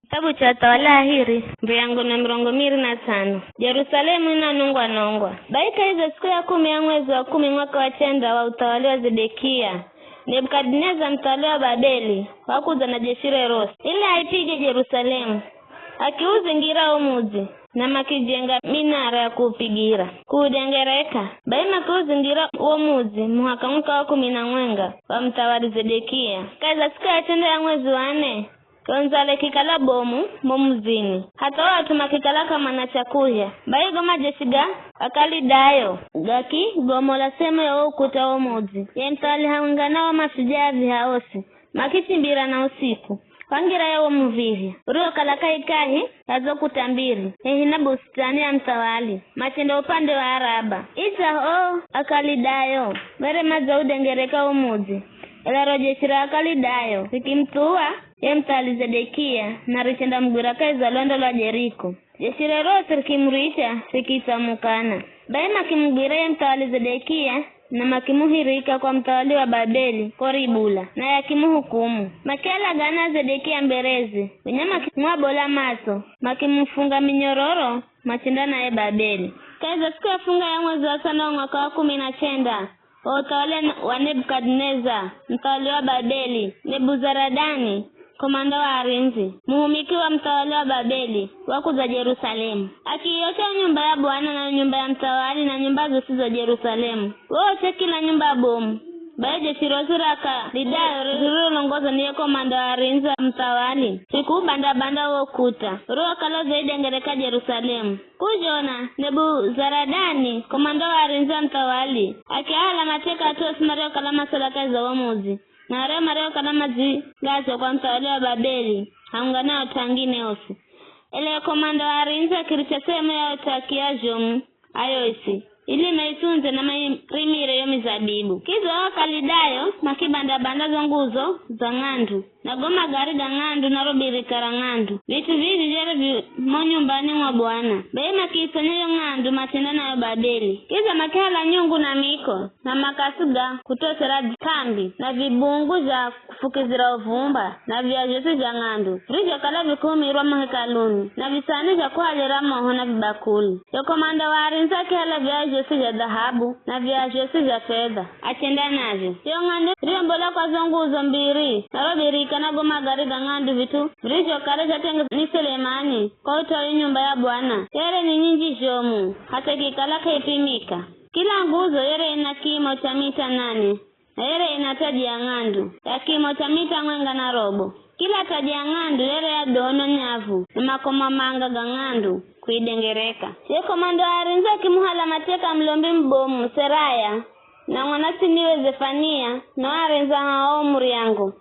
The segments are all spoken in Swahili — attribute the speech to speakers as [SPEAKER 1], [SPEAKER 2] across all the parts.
[SPEAKER 1] Kitabu cha Tawala Ahiri, mbiangu na 25. Yerusalemu inanongwa nongwa. Baika hizo siku ya 10 ya mwezi wa 10 mwaka wa 9 wa utawala wa Zedekia, Nebukadneza mtawala wa Babeli wakuza na jeshi Rosi ili aipige Yerusalemu, akiuzingira umuzi na makijenga minara ya kupigira kudengereka. Baima kuuzingira umuzi mwaka wa 10 wa mtawali Zedekia. Kaza siku ya 9 ya mwezi wa 4 Konzale kikala bomu momuzini. Hata watu makikala kama na chakuja. Baigo majeshiga akali dayo. Gaki gomola seme ya ukuta omuzi. Ye mtawali hawangana wa masujazi haosi. Makichimbira na usiku. Wangira ya omuvivya. Uriyo kalaka ikahi hazo kutambiri. Hina bustani ya mtawali. Machendo upande wa Araba. Isa akali dayo. Mere maza udengereka omuzi. Ela rojeshira akali dayo. Sikimtuwa ye mtawali Zedekia na richenda mguraka iza londo la Jeriko. Jeshire Rosi kimrisha sikitamukana. Baima kimgira ye mtawali Zedekia na makimuhirika kwa mtawali wa Babeli Koribula na yakimuhukumu. Makiala gana Zedekia mberezi winyama kimwabola maso makimufunga minyororo machindana ye Babeli. Kaiza siku ya funga ya mwezi wa 5 mwaka wa 19 utawala wa Nebukadneza mtawali wa Babeli, Nebuzaradani komanda wa arinzi, muhumiki wa mtawali wa Babeli wakuza Yerusalemu, akiyote nyumba ya Bwana na nyumba ya mtawali na nyumba zisizo Yerusalemu wote kila nyumba bomu. Baje shiroziraka lidayo rilongoza niye komanda wa arinzi wa mtawali siku banda wokuta ruwa kalo zaidi ngereka Yerusalemu. Kujona Nebuzaradani komanda wa arinzi wa mtawali akihala mateka atuosi mario kalama salaka za wamuzi na reo mario kalama gazo kwa mtawali wa Babeli haungana otangine osi. Ele komanda wa arinzi akirisha sehemu ya otakia jomu ayoisi ili maitunze na rimire yo mizabibu. Kizo wakalidayo makibanda zonguzo za ngandu na goma gari da ngandu na robiri karangandu. Vitu vivi jere monyumbani mwa Bwana. Baima kiisonyo ngandu matendana ya Babeli. Kizo makihala nyungu na miko na makasuga kutosera kambi na vibungu za kufukizira uvumba na viajosi za ngandu. Rijo kala vikumi roma hekaluni na visani za kuhalira moho na vibakuli. Yo komanda wa arinza kihala viajosi za dhahabu na viajosi za fedha atenda navyo. Yo ngandu riombola kwa zonguzo mbiri na robiri kana goma gari da ngandu vitu rijo kare jatenga ni Selemani kwa utoa nyumba ya Bwana. Yere ni nyingi jomu hata kikala kaipimika. Kila nguzo yere ina kimo cha mita 8 na yere ina taji ya ngandu ya kimo cha mita 1.5. Kila taji ya ngandu yere ya dono nyavu na makoma manga ga ngandu kuidengereka. Ye komando arinza kimuhala mateka mlombi mbomu Seraya na mwanasi niwe Zefania na arinza haomuri yangu.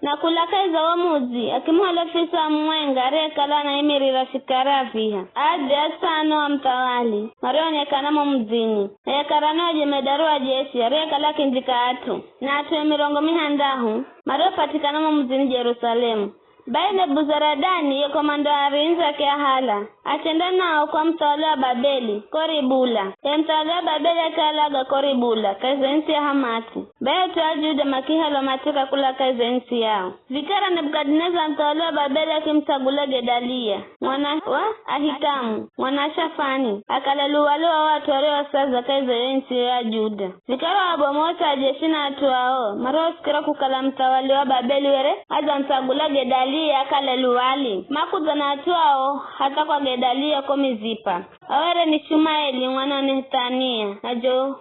[SPEAKER 1] Na kulakaiza wamuzi akimuhala fisa mwenga rekala na imirira shikara fiha adi asano wa mtawali marione kanamo mzini ya karano jemedaru wa jeshi rekala kinjika atu na atu emirongo mihandahu mario patikanamo mzini Yerusalemu. Baile Nebuzaradani ye komando arinza kia hala achenda nao kwa mtawala wa Babeli Koribula. Ye mtawala wa Babeli akalaga Koribula kaizensi ya Hamati. Baile tuwa Juda makihalo matika kula kaizensi yao. Vikara Nebukadneza mtawala wa Babeli akimtagula Gedalia mwana wa Ahikamu mwana Shafani akalaluwaliwa watu walio saza kaizensi ya Juda. Vikara wabomota jeshina atuwao maro sikira kukala mtawali wa Babeli were aza mtagula Gedalia akaleluwali makuza na atuwao hata kwa Gedalia komizipa. Awere ni Shumaeli mwana wa Nethania na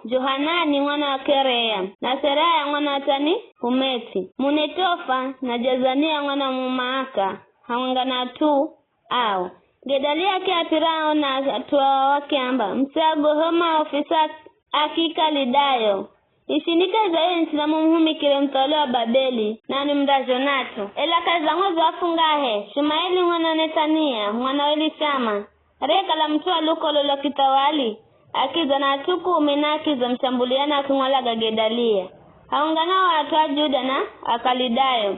[SPEAKER 1] Johanani mwana wa Kerea na Seraya mwana wa Tani Humeti Munetofa na Jazania mwana wa Mumaaka hawangana tu au Gedalia kia atirao na atuwa wake amba msiago homa ofisa akika lidayo ishinika za ensi na mumhumikile mtawali wa Babeli na ni mrajonato. Ela kaza mwezo wafungahe Shumaeli mwana Nethania mwana wa Elishama reka la mtua luko lolo kitawali akiza na atuku uminaki za mshambuliana akingwalaga Gedalia haungana wa atuwa Juda na akalidayo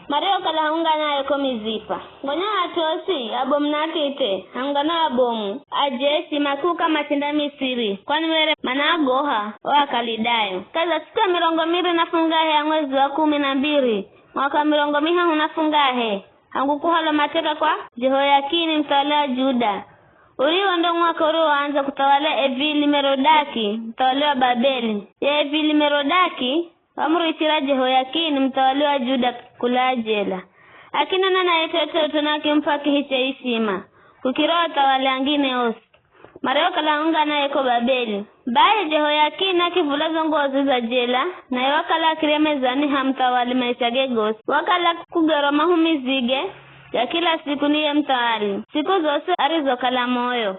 [SPEAKER 1] mario kala haungana yoko mizipa ngonya atosi abomnaki ite haungana abomu ajesi makuka machinda Misiri kwani mere managoha wa akalidayo. Kaza siku mirongo miri nafungahe ya mwezi wa 12 mwaka mirongo miha unafungahe hangukuhala mateka kwa Jehoyakini mtawala wa Juda. Uriwa ndo mwaka uliyoanza kutawala Evili-Merodaki mtawala wa Babeli. Ya Evili-Merodaki wamruitira Jehoyakini mtawala wa Juda kula jela. Akina nana yetoto tunaki mpaki hiche ishima kukiroa tawala angine osi mareo kalaunga na yeko Babeli. Baye Jehoyakini akivulazo ngozi za jela na wakala kiremezani hamtawali maishage gosi. Wakala kugero mahumizige ya kila siku niye mtawali siku zose arizo kala moyo.